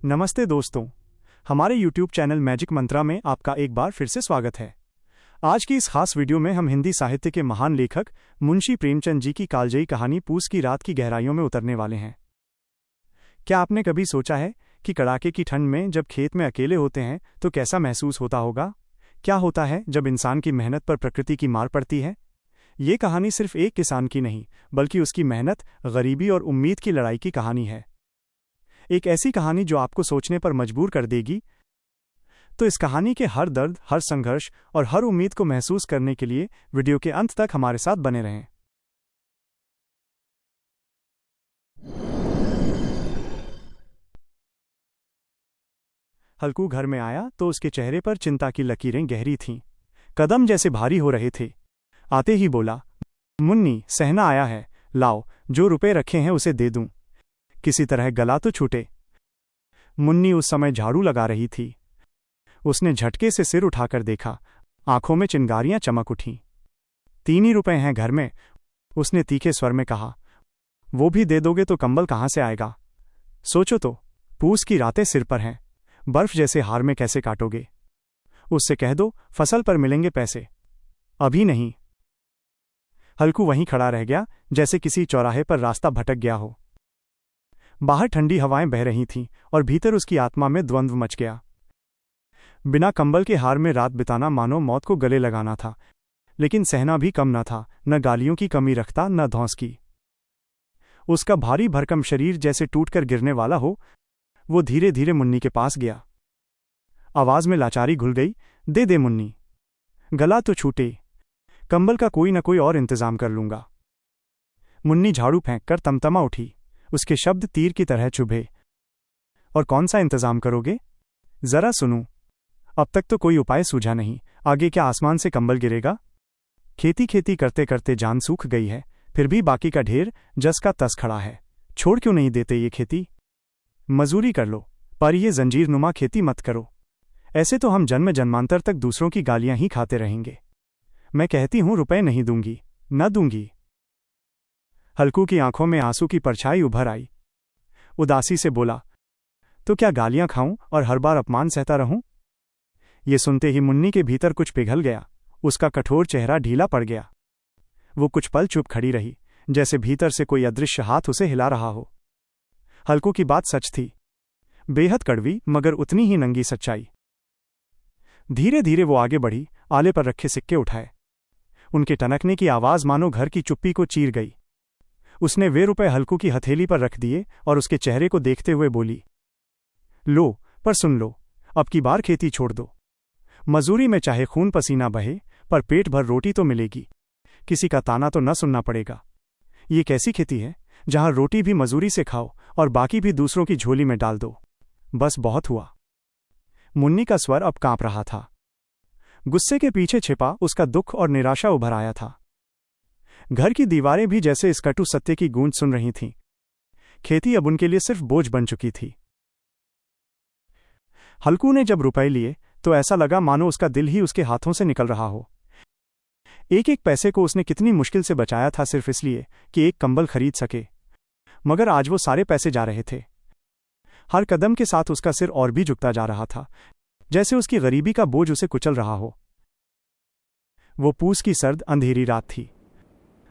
नमस्ते दोस्तों, हमारे YouTube चैनल मैजिक मंत्रा में आपका एक बार फिर से स्वागत है। आज की इस खास वीडियो में हम हिंदी साहित्य के महान लेखक मुंशी प्रेमचंद जी की कालजयी कहानी पूस की रात की गहराइयों में उतरने वाले हैं। क्या आपने कभी सोचा है कि कड़ाके की ठंड में जब खेत में अकेले होते हैं तो कैसा महसूस होता होगा? क्या होता है जब इंसान की मेहनत पर प्रकृति की मार पड़ती है? ये कहानी सिर्फ एक किसान की नहीं, बल्कि उसकी मेहनत, गरीबी और उम्मीद की लड़ाई की कहानी है। एक ऐसी कहानी जो आपको सोचने पर मजबूर कर देगी। तो इस कहानी के हर दर्द, हर संघर्ष और हर उम्मीद को महसूस करने के लिए वीडियो के अंत तक हमारे साथ बने रहें। हल्कू घर में आया तो उसके चेहरे पर चिंता की लकीरें गहरी थीं। कदम जैसे भारी हो रहे थे। आते ही बोला, मुन्नी, सहना आया है, लाओ, जो रुपए रखे हैं उसे दे दूं। किसी तरह गला तो छूटे। मुन्नी उस समय झाड़ू लगा रही थी। उसने झटके से सिर उठाकर देखा। आंखों में चिंगारियां चमक उठीं। 3 ही रुपए हैं घर में, उसने तीखे स्वर में कहा। वो भी दे दोगे तो कंबल कहां से आएगा? सोचो तो, पूस की रातें सिर पर हैं, बर्फ जैसे हार में कैसे काटोगे? उससे कह दो फसल पर मिलेंगे पैसे। अभी नहीं। हल्कू वहीं खड़ा रह गया, जैसे किसी चौराहे पर रास्ता भटक गया हो। बाहर ठंडी हवाएं बह रही थीं और भीतर उसकी आत्मा में द्वंद्व मच गया। बिना कंबल के हार में रात बिताना मानो मौत को गले लगाना था, लेकिन सहना भी कम न था, न गालियों की कमी रखता, न धौंस की। उसका भारी भरकम शरीर जैसे टूटकर गिरने वाला हो। वो धीरे धीरे मुन्नी के पास गया। आवाज में लाचारी घुल गई, दे दे मुन्नी, गला तो छूटे, कंबल का कोई न कोई और इंतजाम कर लूंगा। मुन्नी झाड़ू फेंककर तमतमा उठी। उसके शब्द तीर की तरह चुभे। और कौन सा इंतजाम करोगे? जरा सुनूं। अब तक तो कोई उपाय सूझा नहीं, आगे क्या आसमान से कंबल गिरेगा? खेती खेती करते करते जान सूख गई है, फिर भी बाकी का ढेर जस का तस खड़ा है। छोड़ क्यों नहीं देते ये खेती? मजूरी कर लो, पर ये जंजीरनुमा खेती मत करो। ऐसे तो हम जन्म जन्मांतर तक दूसरों की गालियां ही खाते रहेंगे। मैं कहती हूं रुपए नहीं दूंगी, न दूंगी। हल्कू की आंखों में आंसू की परछाई उभर आई। उदासी से बोला, तो क्या गालियां खाऊं और हर बार अपमान सहता रहूं? ये सुनते ही मुन्नी के भीतर कुछ पिघल गया। उसका कठोर चेहरा ढीला पड़ गया। वो कुछ पल चुप खड़ी रही, जैसे भीतर से कोई अदृश्य हाथ उसे हिला रहा हो। हल्कू की बात सच थी, बेहद कड़वी मगर उतनी ही नंगी सच्चाई। धीरे धीरे वो आगे बढ़ी, आले पर रखे सिक्के उठाए। उनके टनकने की आवाज मानो घर की चुप्पी को चीर गई। उसने वे रुपए हल्कू की हथेली पर रख दिए और उसके चेहरे को देखते हुए बोली, लो, पर सुन लो, अब की बार खेती छोड़ दो। मजूरी में चाहे खून पसीना बहे, पर पेट भर रोटी तो मिलेगी। किसी का ताना तो न सुनना पड़ेगा। ये कैसी खेती है जहां रोटी भी मजूरी से खाओ और बाकी भी दूसरों की झोली में डाल दो? बस बहुत हुआ। मुन्नी का स्वर अब कांप रहा था। गुस्से के पीछे छिपा उसका दुख और निराशा उभर आया था। घर की दीवारें भी जैसे इस कटु सत्य की गूंज सुन रही थीं। खेती अब उनके लिए सिर्फ बोझ बन चुकी थी। हल्कू ने जब रुपए लिए तो ऐसा लगा मानो उसका दिल ही उसके हाथों से निकल रहा हो। एक एक पैसे को उसने कितनी मुश्किल से बचाया था, सिर्फ इसलिए कि एक कंबल खरीद सके। मगर आज वो सारे पैसे जा रहे थे। हर कदम के साथ उसका सिर और भी झुकता जा रहा था, जैसे उसकी गरीबी का बोझ उसे कुचल रहा हो। वो पूस की सर्द अंधेरी रात थी।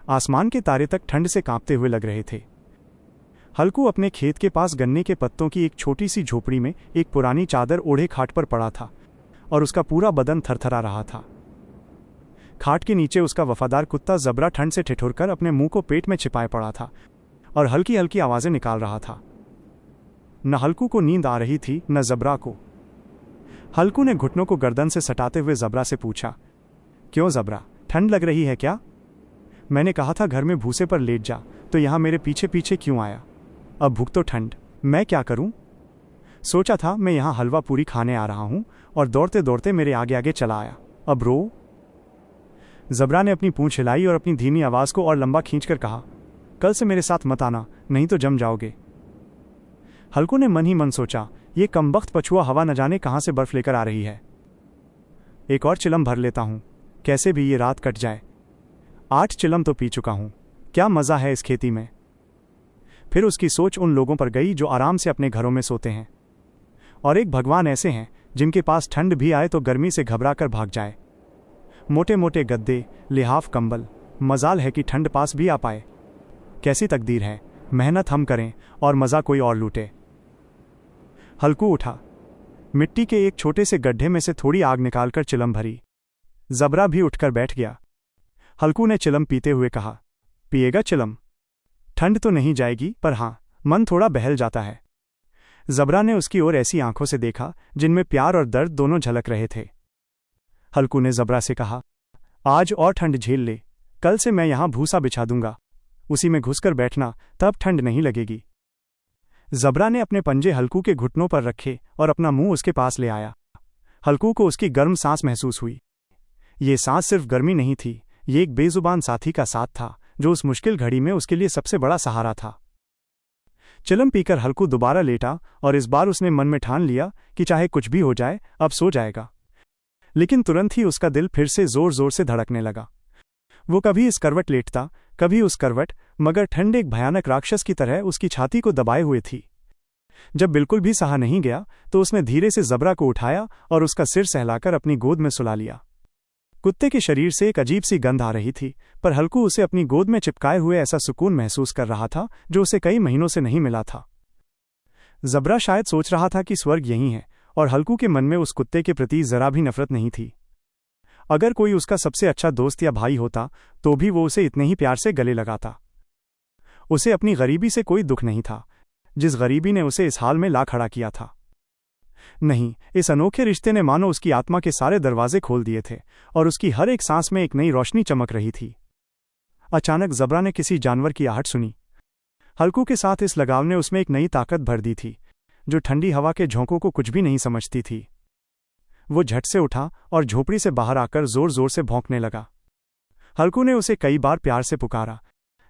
आसमान के तारे तक ठंड से कांपते हुए लग रहे थे। हल्कू अपने खेत के पास गन्ने के पत्तों की एक छोटी सी झोपड़ी में एक पुरानी चादर ओढ़े खाट पर पड़ा था और उसका पूरा बदन थरथरा रहा था। खाट के नीचे उसका वफादार कुत्ता जबरा ठंड से ठिठुरकर अपने मुंह को पेट में छिपाए पड़ा था और हल्की हल्की आवाजें निकाल रहा था। न हल्कू को नींद आ रही थी, न जबरा को। हल्कू ने घुटनों को गर्दन से सटाते हुए जबरा से पूछा, क्यों जबरा, ठंड लग रही है क्या? मैंने कहा था घर में भूसे पर लेट जा, तो यहां मेरे पीछे पीछे क्यों आया? अब भूख तो ठंड, मैं क्या करूं? सोचा था मैं यहां हलवा पूरी खाने आ रहा हूं और दौड़ते दौड़ते मेरे आगे आगे चला आया। अब रो। जबरा ने अपनी पूंछ हिलाई और अपनी धीमी आवाज को और लंबा खींचकर कहा, कल से मेरे साथ मत आना, नहीं तो जम जाओगे। हल्कू ने मन ही मन सोचा, ये कमबख्त पछुआ हवा न जाने कहां से बर्फ लेकर आ रही है। एक और चिलम भर लेता हूं, कैसे भी ये रात कट जाए। 8 चिलम तो पी चुका हूं, क्या मजा है इस खेती में। फिर उसकी सोच उन लोगों पर गई जो आराम से अपने घरों में सोते हैं। और एक भगवान ऐसे हैं जिनके पास ठंड भी आए तो गर्मी से घबराकर भाग जाए। मोटे मोटे गद्दे, लिहाफ कंबल, मजाल है कि ठंड पास भी आ पाए। कैसी तकदीर है, मेहनत हम करें और मज़ा कोई और लूटे। हल्कू उठा, मिट्टी के एक छोटे से गड्ढे में से थोड़ी आग निकालकर चिलम भरी। जबरा भी उठकर बैठ गया। हल्कू ने चिलम पीते हुए कहा, पिएगा चिलम? ठंड तो नहीं जाएगी, पर हाँ, मन थोड़ा बहल जाता है। जबरा ने उसकी ओर ऐसी आंखों से देखा जिनमें प्यार और दर्द दोनों झलक रहे थे। हल्कू ने जबरा से कहा, आज और ठंड झेल ले, कल से मैं यहां भूसा बिछा दूंगा, उसी में घुसकर बैठना, तब ठंड नहीं लगेगी। जबरा ने अपने पंजे हल्कू के घुटनों पर रखे और अपना मुंह उसके पास ले आया। हल्कू को उसकी गर्म सांस महसूस हुई। ये सांस सिर्फ गर्मी नहीं थी, ये एक बेजुबान साथी का साथ था जो उस मुश्किल घड़ी में उसके लिए सबसे बड़ा सहारा था। चिलम पीकर हल्कू दोबारा लेटा और इस बार उसने मन में ठान लिया कि चाहे कुछ भी हो जाए, अब सो जाएगा। लेकिन तुरंत ही उसका दिल फिर से जोर जोर से धड़कने लगा। वो कभी इस करवट लेटता, कभी उस करवट, मगर ठंड एक भयानक राक्षस की तरह उसकी छाती को दबाए हुए थी। जब बिल्कुल भी सहा नहीं गया तो उसने धीरे से जबरा को उठाया और उसका सिर सहलाकर अपनी गोद में सुला लिया। कुत्ते के शरीर से एक अजीब सी गंध आ रही थी, पर हल्कू उसे अपनी गोद में चिपकाए हुए ऐसा सुकून महसूस कर रहा था जो उसे कई महीनों से नहीं मिला था। जबरा शायद सोच रहा था कि स्वर्ग यही है, और हल्कू के मन में उस कुत्ते के प्रति जरा भी नफरत नहीं थी। अगर कोई उसका सबसे अच्छा दोस्त या भाई होता तो भी वो उसे इतने ही प्यार से गले लगाता। उसे अपनी गरीबी से कोई दुख नहीं था, जिस गरीबी ने उसे इस हाल में ला खड़ा किया था। नहीं, इस अनोखे रिश्ते ने मानो उसकी आत्मा के सारे दरवाजे खोल दिए थे और उसकी हर एक सांस में एक नई रोशनी चमक रही थी। अचानक जबरा ने किसी जानवर की आहट सुनी। हल्कू के साथ इस लगाव ने उसमें एक नई ताकत भर दी थी, जो ठंडी हवा के झोंकों को कुछ भी नहीं समझती थी। वो झट से उठा और झोपड़ी से बाहर आकर जोर जोर से भौंकने लगा। हल्कू ने उसे कई बार प्यार से पुकारा,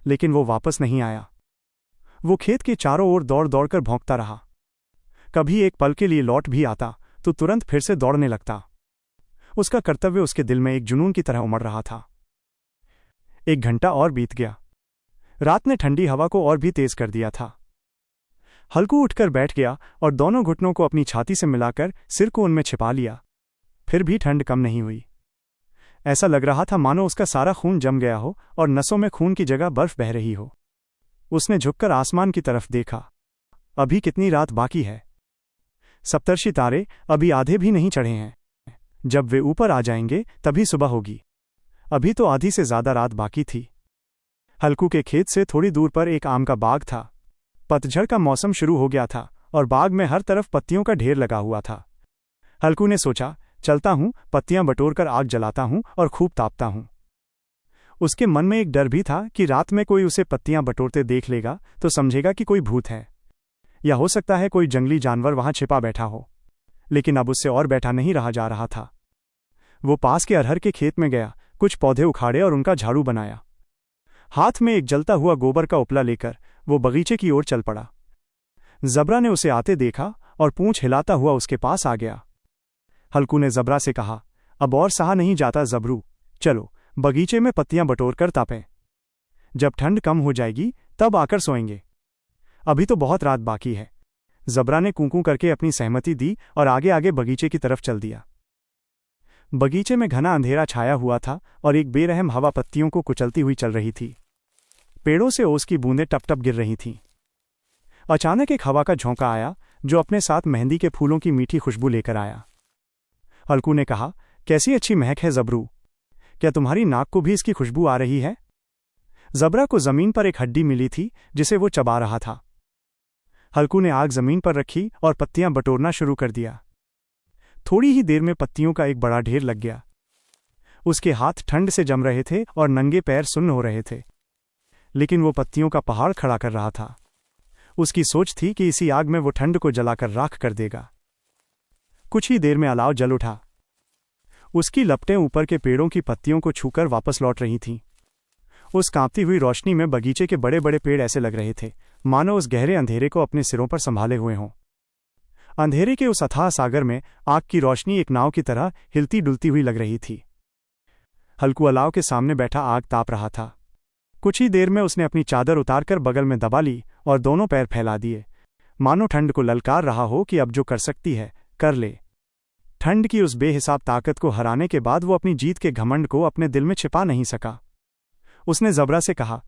लेकिन वो वापस नहीं आया। वो खेत के चारों ओर दौड़ दौड़कर भौंकता रहा। कभी एक पल के लिए लौट भी आता तो तुरंत फिर से दौड़ने लगता। उसका कर्तव्य उसके दिल में एक जुनून की तरह उमड़ रहा था। 1 घंटा और बीत गया। रात ने ठंडी हवा को और भी तेज कर दिया था। हल्कू उठकर बैठ गया और दोनों घुटनों को अपनी छाती से मिलाकर सिर को उनमें छिपा लिया। फिर भी ठंड कम नहीं हुई। ऐसा लग रहा था मानो उसका सारा खून जम गया हो और नसों में खून की जगह बर्फ बह रही हो। उसने झुककर आसमान की तरफ देखा। अभी कितनी रात बाकी है? सप्तर्षि तारे अभी आधे भी नहीं चढ़े हैं। जब वे ऊपर आ जाएंगे तभी सुबह होगी। अभी तो आधी से ज्यादा रात बाकी थी। हल्कू के खेत से थोड़ी दूर पर एक आम का बाग था। पतझड़ का मौसम शुरू हो गया था और बाग में हर तरफ पत्तियों का ढेर लगा हुआ था। हल्कू ने सोचा, चलता हूं, पत्तियां बटोरकर आग जलाता हूं और खूब तापता हूं। उसके मन में एक डर भी था कि रात में कोई उसे पत्तियां बटोरते देख लेगा तो समझेगा कि कोई भूत है, या हो सकता है कोई जंगली जानवर वहां छिपा बैठा हो। लेकिन अब उससे और बैठा नहीं रहा जा रहा था। वो पास के अरहर के खेत में गया, कुछ पौधे उखाड़े और उनका झाड़ू बनाया। हाथ में एक जलता हुआ गोबर का उपला लेकर वो बगीचे की ओर चल पड़ा। जबरा ने उसे आते देखा और पूंछ हिलाता हुआ उसके पास आ गया। हल्कू ने जबरा से कहा, अब और सहा नहीं जाता जबरू, चलो बगीचे में पत्तियां बटोर कर तापें। जब ठंड कम हो जाएगी तब आकर सोएंगे। अभी तो बहुत रात बाकी है। जबरा ने कूं-कूं करके अपनी सहमति दी और आगे आगे बगीचे की तरफ चल दिया। बगीचे में घना अंधेरा छाया हुआ था और एक बेरहम हवा पत्तियों को कुचलती हुई चल रही थी। पेड़ों से ओस की बूंदें टप टप गिर रही थीं। अचानक एक हवा का झोंका आया जो अपने साथ मेहंदी के फूलों की मीठी खुशबू लेकर आया। हल्कू ने कहा, कैसी अच्छी महक है जबरू, क्या तुम्हारी नाक को भी इसकी खुशबू आ रही है? जबरा को जमीन पर एक हड्डी मिली थी जिसे वो चबा रहा था। हल्कू ने आग जमीन पर रखी और पत्तियां बटोरना शुरू कर दिया। थोड़ी ही देर में पत्तियों का एक बड़ा ढेर लग गया। उसके हाथ ठंड से जम रहे थे और नंगे पैर सुन्न हो रहे थे, लेकिन वो पत्तियों का पहाड़ खड़ा कर रहा था। उसकी सोच थी कि इसी आग में वो ठंड को जलाकर राख कर देगा। कुछ ही देर में अलाव जल उठा। उसकी लपटें ऊपर के पेड़ों की पत्तियों को छूकर वापस लौट रही थीं। उस कांपती हुई रोशनी में बगीचे के बड़े बड़े पेड़ ऐसे लग रहे थे मानो उस गहरे अंधेरे को अपने सिरों पर संभाले हुए हों। अंधेरे के उस अथाह सागर में आग की रोशनी एक नाव की तरह हिलती डुलती हुई लग रही थी। हल्कू अलाव के सामने बैठा आग ताप रहा था। कुछ ही देर में उसने अपनी चादर उतारकर बगल में दबा ली और दोनों पैर फैला दिए, मानो ठंड को ललकार रहा हो कि अब जो कर सकती है कर ले। ठंड की उस बेहिसाब ताकत को हराने के बाद वो अपनी जीत के घमंड को अपने दिल में छिपा नहीं सका। उसने ज़बरा से कहा,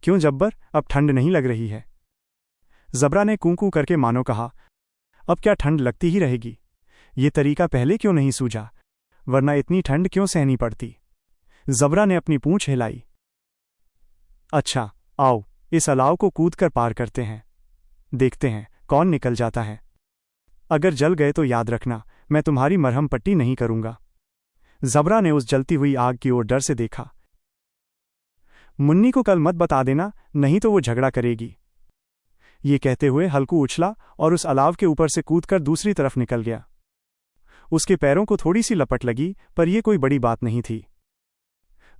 क्यों जब्बर, अब ठंड नहीं लग रही है? ज़बरा ने कूं-कूं करके मानो कहा, अब क्या ठंड लगती ही रहेगी? ये तरीका पहले क्यों नहीं सूझा, वरना इतनी ठंड क्यों सहनी पड़ती? ज़बरा ने अपनी पूंछ हिलाई। अच्छा, आओ इस अलाव को कूदकर पार करते हैं, देखते हैं कौन निकल जाता है। अगर जल गए तो याद रखना, मैं तुम्हारी मरहम पट्टी नहीं करूंगा। ज़बरा ने उस जलती हुई आग की ओर डर से देखा। मुन्नी को कल मत बता देना, नहीं तो वो झगड़ा करेगी। ये कहते हुए हल्कू उछला और उस अलाव के ऊपर से कूदकर दूसरी तरफ निकल गया। उसके पैरों को थोड़ी सी लपट लगी, पर यह कोई बड़ी बात नहीं थी।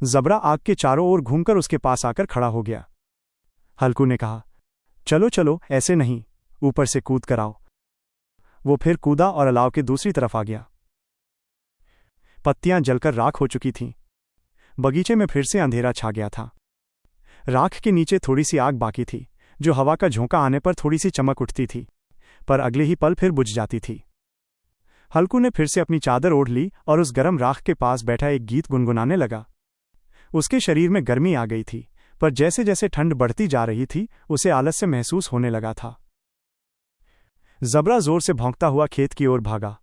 ज़बरा आग के चारों ओर घूमकर उसके पास आकर खड़ा हो गया। हल्कू ने कहा, चलो चलो, ऐसे नहीं, ऊपर से कूद कर आओ। वो फिर कूदा और अलाव के दूसरी तरफ आ गया। पत्तियां जलकर राख हो चुकी थीं। बगीचे में फिर से अंधेरा छा गया था। राख के नीचे थोड़ी सी आग बाकी थी, जो हवा का झोंका आने पर थोड़ी सी चमक उठती थी, पर अगले ही पल फिर बुझ जाती थी। हल्कू ने फिर से अपनी चादर ओढ़ ली और उस गर्म राख के पास बैठा एक गीत गुनगुनाने लगा। उसके शरीर में गर्मी आ गई थी, पर जैसे जैसे ठंड बढ़ती जा रही थी उसे आलस्य महसूस होने लगा था। ज़बरा जोर से भौंकता हुआ खेत की ओर भागा।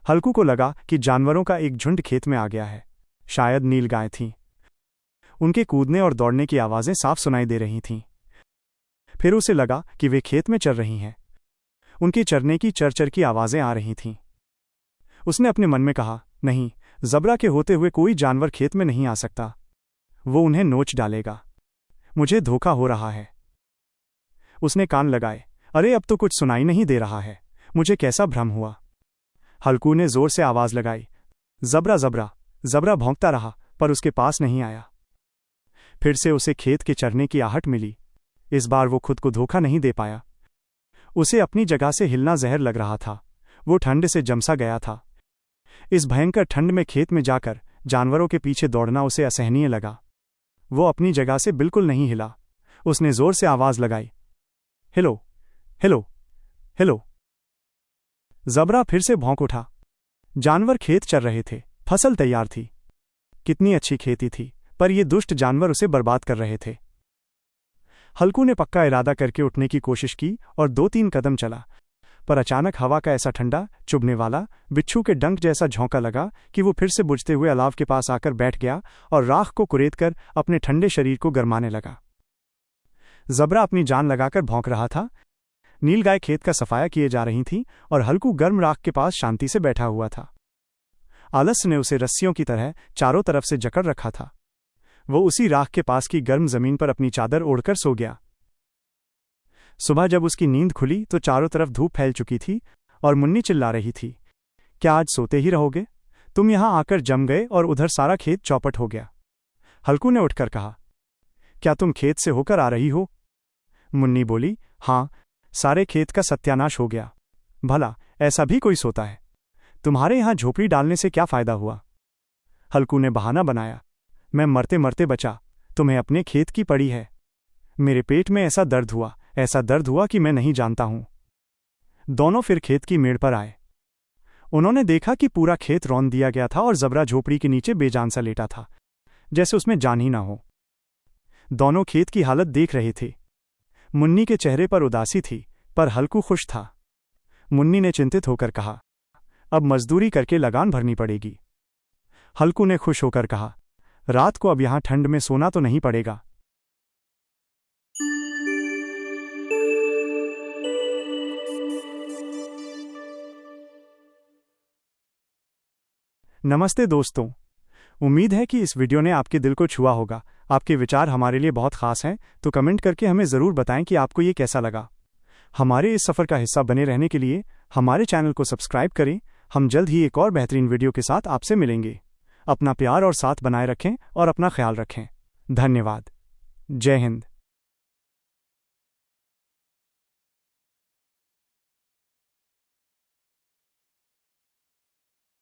हल्कू को लगा कि जानवरों का एक झुंड खेत में आ गया है। शायद नीलगाय थीं। उनके कूदने और दौड़ने की आवाज़ें साफ सुनाई दे रही थीं। फिर उसे लगा कि वे खेत में चर रही हैं। उनके चरने की चरचर की आवाज़ें आ रही थीं। उसने अपने मन में कहा, नहीं, ज़बरा के होते हुए कोई जानवर खेत में नहीं आ सकता। वो उन्हें नोच डालेगा। मुझे धोखा हो रहा है। उसने कान लगाए। अरे, अब तो कुछ सुनाई नहीं दे रहा है। मुझे कैसा भ्रम हुआ। हल्कू ने जोर से आवाज़ लगाई, ज़बरा ज़बरा। ज़बरा भौंकता रहा, पर उसके पास नहीं आया। फिर से उसे खेत के चरने की आहट मिली। इस बार वो खुद को धोखा नहीं दे पाया। उसे अपनी जगह से हिलना जहर लग रहा था। वो ठंड से जमसा गया था। इस भयंकर ठंड में खेत में जाकर जानवरों के पीछे दौड़ना उसे असहनीय लगा। वो अपनी जगह से बिल्कुल नहीं हिला। उसने जोर से आवाज़ लगाई, हेलो हेलो हेलो। ज़बरा फिर से भौंक उठा। जानवर खेत चर रहे थे। फसल तैयार थी। कितनी अच्छी खेती थी, पर ये दुष्ट जानवर उसे बर्बाद कर रहे थे। हल्कू ने पक्का इरादा करके उठने की कोशिश की और 2-3 कदम चला, पर अचानक हवा का ऐसा ठंडा, चुभने वाला, बिच्छू के डंक जैसा झोंका लगा कि वो फिर से बुझते हुए अलाव के पास आकर बैठ गया और राख को कुरेदकर अपने ठंडे शरीर को गरमाने लगा। ज़बरा अपनी जान लगाकर भौंक रहा था। नीलगाय खेत का सफाया किए जा रही थी और हल्कू गर्म राख के पास शांति से बैठा हुआ था। आलस्य ने उसे रस्सियों की तरह चारों तरफ से जकड़ रखा था। वो उसी राख के पास की गर्म जमीन पर अपनी चादर ओढ़कर सो गया। सुबह जब उसकी नींद खुली तो चारों तरफ धूप फैल चुकी थी और मुन्नी चिल्ला रही थी, क्या आज सोते ही रहोगे? तुम यहां आकर जम गए और उधर सारा खेत चौपट हो गया। हल्कू ने उठकर कहा, क्या तुम खेत से होकर आ रही हो? मुन्नी बोली, हाँ, सारे खेत का सत्यानाश हो गया। भला ऐसा भी कोई सोता है? तुम्हारे यहां झोपड़ी डालने से क्या फायदा हुआ? हल्कू ने बहाना बनाया, मैं मरते मरते बचा, तुम्हें अपने खेत की पड़ी है। मेरे पेट में ऐसा दर्द हुआ कि मैं नहीं जानता हूं। दोनों फिर खेत की मेड़ पर आए। उन्होंने देखा कि पूरा खेत रौंद दिया गया था और ज़बरा झोपड़ी के नीचे बेजान सा लेटा था, जैसे उसमें जान ही ना हो। दोनों खेत की हालत देख रहे थे। मुन्नी के चेहरे पर उदासी थी, पर हल्कू खुश था। मुन्नी ने चिंतित होकर कहा, अब मजदूरी करके लगान भरनी पड़ेगी। हल्कू ने खुश होकर कहा, रात को अब यहां ठंड में सोना तो नहीं पड़ेगा। नमस्ते दोस्तों, उम्मीद है कि इस वीडियो ने आपके दिल को छुआ होगा। आपके विचार हमारे लिए बहुत खास हैं, तो कमेंट करके हमें ज़रूर बताएं कि आपको ये कैसा लगा। हमारे इस सफ़र का हिस्सा बने रहने के लिए हमारे चैनल को सब्सक्राइब करें। हम जल्द ही एक और बेहतरीन वीडियो के साथ आपसे मिलेंगे। अपना प्यार और साथ बनाए रखें और अपना ख्याल रखें। धन्यवाद। जय हिंद।